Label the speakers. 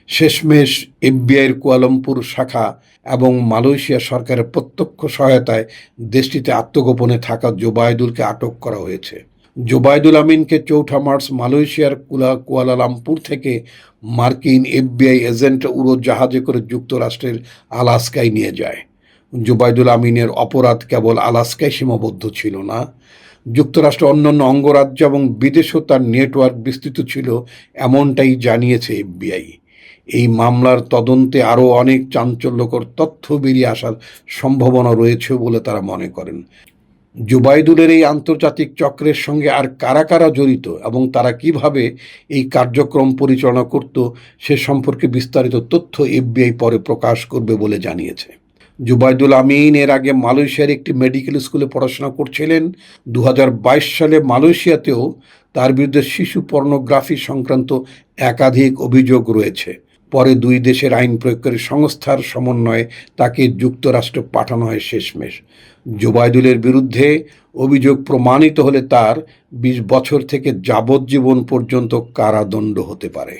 Speaker 1: শেষমেশ এফবিআইয়ের কুয়ালালামপুর শাখা এবং মালয়েশিয়া সরকারের প্রত্যক্ষ সহায়তায় দেশটিতে আত্মগোপনে থাকা জোবায়দুলকে আটক করা হয়েছে। জোবায়দুল আমিনকে ৪ মার্চ মালয়েশিয়ার কুয়ালালামপুর থেকে মার্কিন এফবিআই এজেন্ট উড়োজাহাজে করে যুক্তরাষ্ট্রের আলাস্কায় নিয়ে যায়। জোবায়দুল আমিনের অপরাধ কেবল আলাস্কায় সীমাবদ্ধ ছিল না, যুক্তরাষ্ট্রের অন্যান্য অঙ্গরাজ্য এবং বিদেশেও তার নেটওয়ার্ক বিস্তৃত ছিল, এমনটাই জানিয়েছে এফবিআই। এই মামলার তদন্তে আরও অনেক চাঞ্চল্যকর তথ্য বেরিয়ে আসার সম্ভাবনা রয়েছে বলে তারা মনে করেন। জোবায়দুলের এই আন্তর্জাতিক চক্রের সঙ্গে আর কারা কারা জড়িত এবং তারা কিভাবে এই কার্যক্রম পরিচালনা করত সে সম্পর্কে বিস্তারিত তথ্য এফবিআই পরে প্রকাশ করবে বলে জানিয়েছে। জোবায়দুল আমিন এর আগে মালয়েশিয়ার একটি মেডিকেল স্কুলে পড়াশোনা করছিলেন। ২০২২ সালে মালয়েশিয়াতেও তার বিরুদ্ধে শিশু পর্নোগ্রাফি সংক্রান্ত একাধিক অভিযোগ রয়েছে। পরে দুই দেশের আইন প্রয়োগকারী সংস্থার সমন্বয়ে তাকে যুক্তরাষ্ট্রে পাঠানো হয় শেষমেশ। জোবায়দুলের বিরুদ্ধে অভিযোগ প্রমাণিত হলে তার ২০ বছর থেকে যাবজ্জীবন পর্যন্ত কারাদণ্ড হতে পারে।